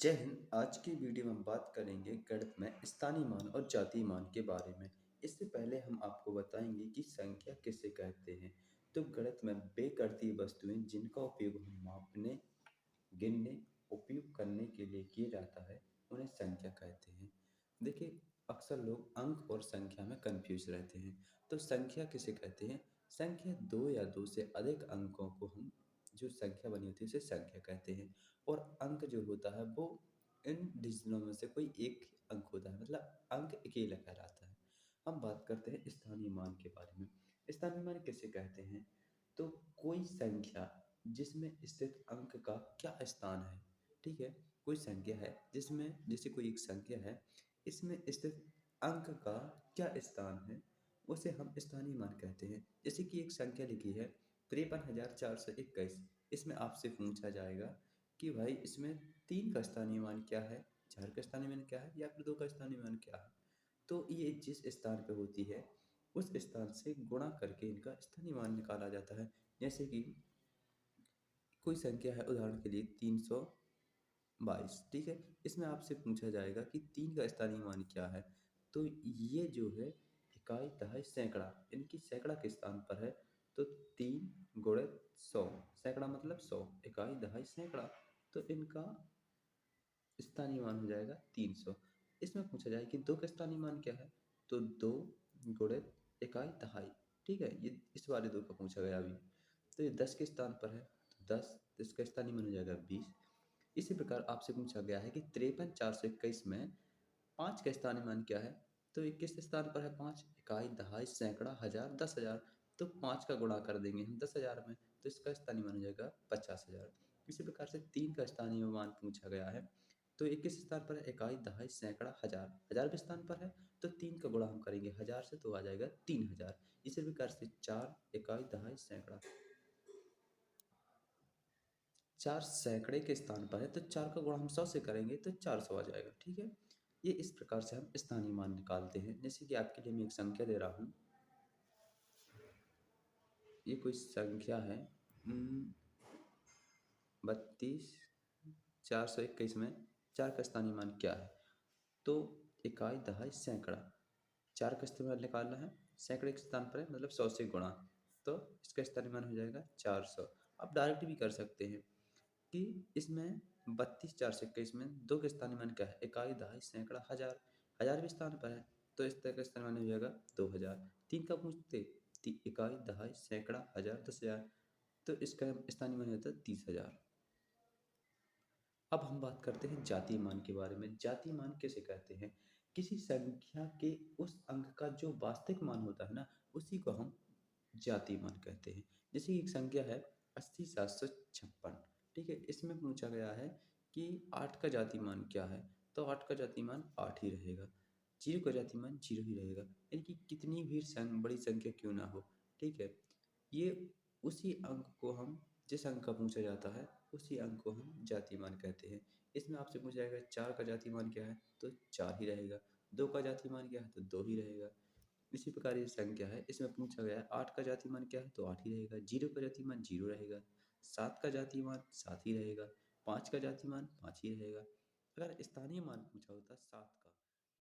जय हिंद। आज की वीडियो में हम बात करेंगे गणित में स्थानीय मान और जातीय मान के बारे में। इससे पहले हम आपको बताएंगे कि संख्या किसे कहते हैं। तो गणित में बेकर्ती वस्तुएं जिनका उपयोग हम मापने, गिनने, उपयोग करने के लिए किया जाता है उन्हें संख्या कहते हैं। देखिए, अक्सर लोग अंक और संख्या में कंफ्यूज रहते हैं। तो संख्या किसे कहते हैं? संख्या दो या दो से अधिक अंकों को हम जो संख्या बनी होती है उसे संख्या कहते हैं। और अंक जो होता है वो इन डिजिटलों में से कोई एक अंक होता है, मतलब अंक अकेला कहलाता है। हम बात करते हैं स्थानीय मान के बारे में। स्थानीय मान किसे कहते हैं? तो कोई संख्या जिसमें स्थित अंक का क्या स्थान है। ठीक है, कोई संख्या है जिसमें, जैसे कोई एक संख्या है, इसमें स्थित अंक का क्या स्थान है, उसे हम स्थानीय मान कहते हैं। जैसे कि एक संख्या लिखी है 53,421। इसमें आपसे पूछा जाएगा कि भाई इसमें तीन का स्थानीय मान क्या है, चार का स्थानीय मान क्या है, या फिर दो का स्थानीय मान क्या है। तो ये जिस स्थान पे होती है उस स्थान से गुणा करके इनका स्थानीय मान निकाला जाता है। जैसे कि कोई संख्या है, उदाहरण के लिए 322। ठीक है, इसमें आपसे पूछा जाएगा कि तीन का स्थानीय मान क्या है। तो ये जो है इकाई, दहाई, सैकड़ा, इनकी सैकड़ा के स्थान पर है। तो 3 × 100, सैकड़ा मतलब 100, इकाई, दहाई, सैकड़ा। तो इनका स्थानीय मान हो जाएगा 300। इसमें पूछा जाए कि दो का स्थानीय मान क्या है, तो 2 × 1 दहाई। ठीक है, ये इस वाले दो का पूछा गया अभी। तो ये 10 के स्थान पर है, तो 10, तो इसका स्थानीय मान हो जाएगा 20। इसी प्रकार आपसे पूछा गया है कि 53,421 में 5 का स्थानीय मान क्या है। तो 21 स्थान पर है 5, इकाई, दहाई, सैकड़ा, हजार, 10,000। तो 5 का गुणा कर देंगे हम 10,000 में, तो इसका स्थानीय मान हो जाएगा 50,000। इसी प्रकार से 3 का स्थानीय मान पूछा गया है। तो 21 स्थान पर है इकाई, दहाई, सैकड़ा, हजार, हजार भी स्थान पर है। तो 3 का गुणा हम करेंगे हजार से, तो आ जाएगा 3,000। इसी प्रकार से 4, इकाई, दहाई, सैकड़ा, 4 सैकड़े के स्थान पर है, तो 4 का गुणा हम 100 से करेंगे तो 400 आ जाएगा। ठीक है, ये इस प्रकार से हम स्थानीय मान निकालते हैं। जैसे कि आपके लिए मैं एक संख्या दे रहा हूँ। ये कोई संख्या है 32,421 में 4 का स्थानीय मान क्या है। तो इकाई, दहाई, सैकड़ा, 4 का स्थानीय मान निकालना है, सैकड़े के स्थान पर है मतलब 100 से गुणा, तो इसका स्थानीय मान हो जाएगा 400। आप डायरेक्ट भी कर सकते हैं कि इसमें 32,421 में दो के स्थानीय मान क्या है, इकाई, दहाई, सैकड़ा, हजार, हजार भी स्थान पर है, तो इस तरह का स्थानीय मान हो जाएगा 2,000। तीन का पूछते, इकाई, दहाई, सैकड़ा, हजार, 10,000, तो इसका स्थानीय मान होता है 30,000। अब हम बात करते हैं जातीय मान के बारे में। जातीय मान किसे कहते हैं? किसी संख्या के उस अंक का जो वास्तविक मान होता है ना, उसी को हम जातीय मान कहते हैं। जैसे एक संख्या है 80,756। ठीक है, इसमें पूछा गया है कि 8 का जातीय मान क्या है। तो 8 का जातीय मान 8 ही रहेगा। 0 का जातीय मान 0 ही रहेगा, यानी कि कितनी भी बड़ी संख्या क्यों ना हो। ठीक है, ये उसी अंक को हम, जिस अंक का पूछा जाता है उसी अंक को हम जातीय मान कहते हैं। इसमें आपसे पूछा जाएगा 4 का जातीय मान क्या है, तो 4 ही रहेगा। 2 का जातीय मान क्या है, तो 2 ही रहेगा। इसी प्रकार ये संख्या है, इसमें पूछा गया है 8 का जातीय मान क्या है, तो 8 ही रहेगा। 0 का जातीय मान 0 रहेगा। 7 का जातीय मान 7 ही रहेगा। 5 का जातीय मान 5 ही रहेगा। अगर स्थानीय मान पूछा होता 7